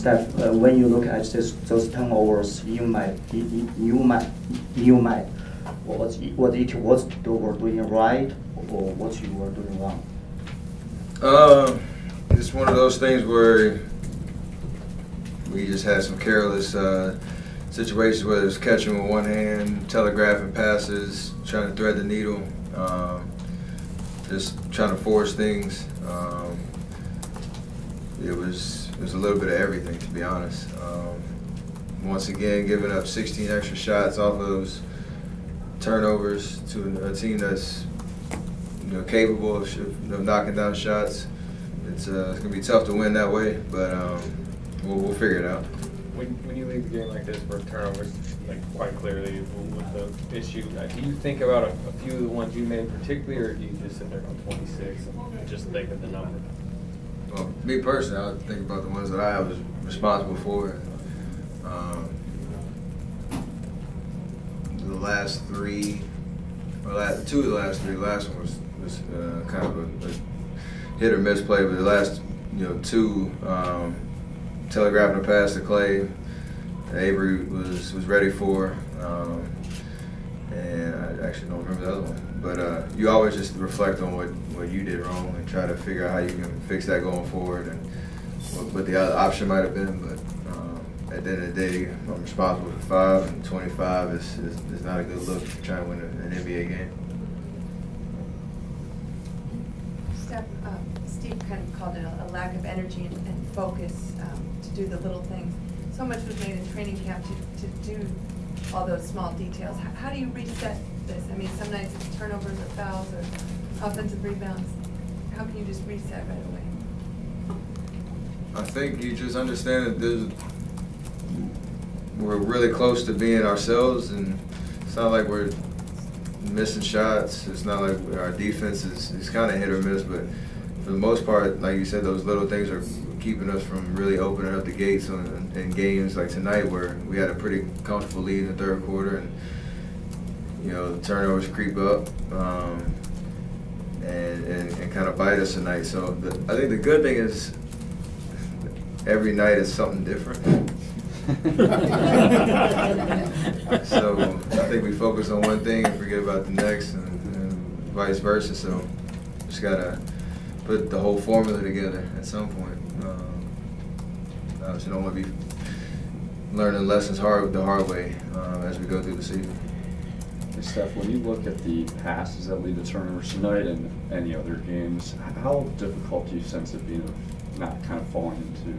Steph, when you look at those turnovers, you might, what you were doing right or what you were doing wrong? It's one of those things where we just had some careless situations, whether it's catching with one hand, telegraphing passes, trying to thread the needle, just trying to force things. It was a little bit of everything, to be honest. Once again, giving up 16 extra shots off of those turnovers to a team that's capable of knocking down shots. It's going to be tough to win that way, but we'll figure it out. When you leave the game like this for turnovers, like quite clearly with the issue, do you think about a few of the ones you made particularly, or do you just sit there on 26 and just think of the number? Well, me personally, I would think about the ones that I was responsible for. The last three, or two of the last three. The last one was kind of a hit or miss play, but the last two, telegraphing a pass to Clay, Avery was ready for, and I actually don't remember the other one. But you always just reflect on what you did wrong and try to figure out how you can fix that going forward and what the other option might have been. But at the end of the day, I'm responsible for 5, and 25 is not a good look to try and win an NBA game. Steve kind of called it a lack of energy and focus to do the little things. So much was made in training camp to do all those small details. How do you reset this? I mean, some nights it's turnovers or fouls or offensive rebounds. How can you just reset right away? I think you just understand that we're really close to being ourselves, and it's not like we're missing shots. It's not like our defense is kind of hit or miss, but for the most part, like you said, those little things are keeping us from really opening up the gates in games like tonight, where we had a pretty comfortable lead in the third quarter, and the turnovers creep up and kind of bite us tonight. So I think the good thing is every night is something different. So I think we focus on one thing and forget about the next, and vice versa. So just gotta put the whole formula together at some point. Obviously, don't want to be learning lessons the hard way as we go through the season. Hey Steph, when you look at the passes that lead to turnovers tonight and any other games, how difficult do you sense it being of not kind of falling into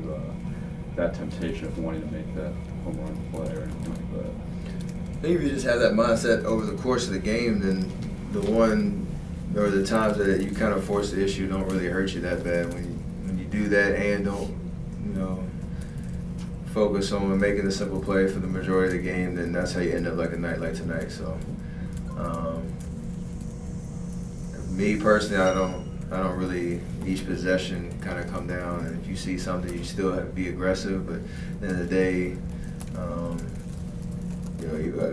that temptation of wanting to make that home run play or anything like that? I think if you just have that mindset over the course of the game, then the one or the times that you kind of force the issue don't really hurt you that bad. When you do that and don't focus on making a simple play for the majority of the game, then that's how you end up like a night like tonight. So me personally, I don't really each possession kind of come down, and if you see something, you still have to be aggressive. But at the end of the day,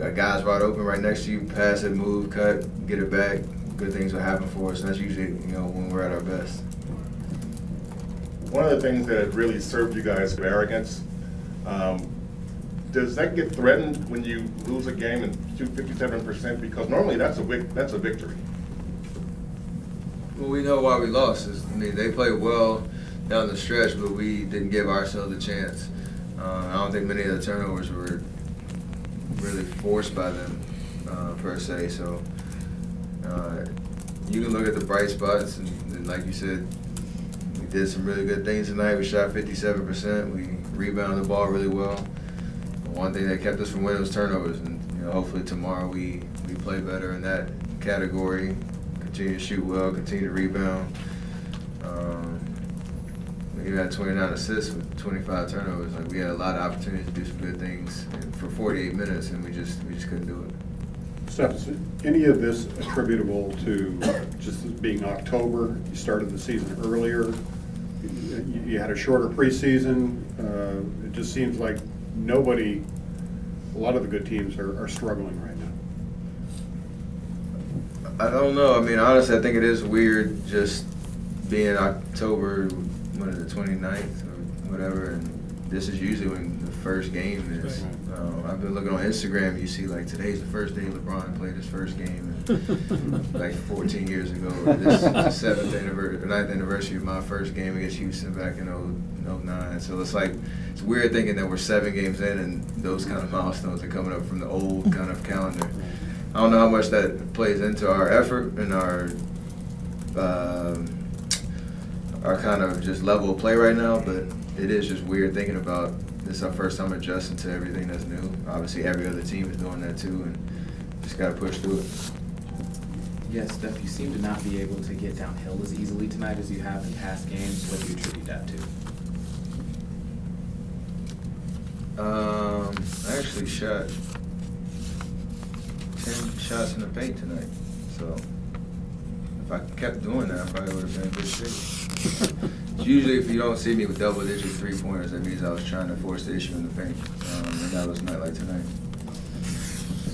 a guy's wide open right next to you, pass it, move, cut, get it back. Good things will happen for us, and that's usually when we're at our best. One of the things that really served you guys with arrogance, does that get threatened when you lose a game and shoot 57%? Because normally that's a victory. Well, we know why we lost. They played well down the stretch, but we didn't give ourselves a chance. I don't think many of the turnovers were really forced by them per se. So you can look at the bright spots, and like you said, we did some really good things tonight. We shot 57%. We rebounded the ball really well. One thing that kept us from winning was turnovers, and hopefully tomorrow we play better in that category. Continue to shoot well, continue to rebound. We had 29 assists with 25 turnovers. Like, we had a lot of opportunities to do some good things for 48 minutes, and we just couldn't do it. Steph, is any of this attributable to just being October? You started the season earlier. You had a shorter preseason. It just seems like a lot of the good teams are struggling right now. I don't know. Honestly, I think it is weird just being October, what is it, 29th or whatever, and this is usually when the first game is. I've been looking on Instagram, you see like today's the first day LeBron played his first game, and like 14 years ago. Or this is the 9th anniversary of my first game against Houston back in 09. So it's like, it's weird thinking that we're 7 games in and those kind of milestones are coming up from the old kind of calendar. I don't know how much that plays into our effort and our kind of just level of play right now, but it is just weird thinking about this is our first time adjusting to everything that's new. Obviously, every other team is doing that too, and just got to push through it. Yes, Steph, you seem to not be able to get downhill as easily tonight as you have in past games. What do you attribute that to? I actually shot 10 shots in the paint tonight, so if I kept doing that, I probably would have been in good shape. Usually, if you don't see me with double-digit 3-pointers, that means I was trying to force the issue in the paint, and that was not like tonight.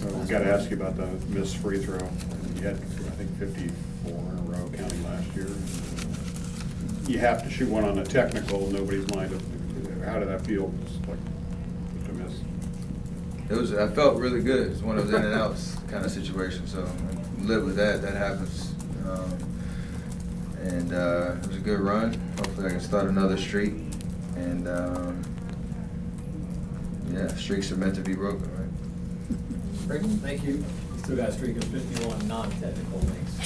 So we've got to ask you about the missed free throw. You had, I think, 54 in a row, counting last year. You have to shoot one on a technical, nobody's lined up. How did that feel? Just like to miss. It was. I felt really good. It's one of those in and outs kind of situations. So I live with that. That happens. And it was a good run. Hopefully I can start another streak. And yeah, streaks are meant to be broken, right? Thank you. You still got a streak of 51 non-technical links.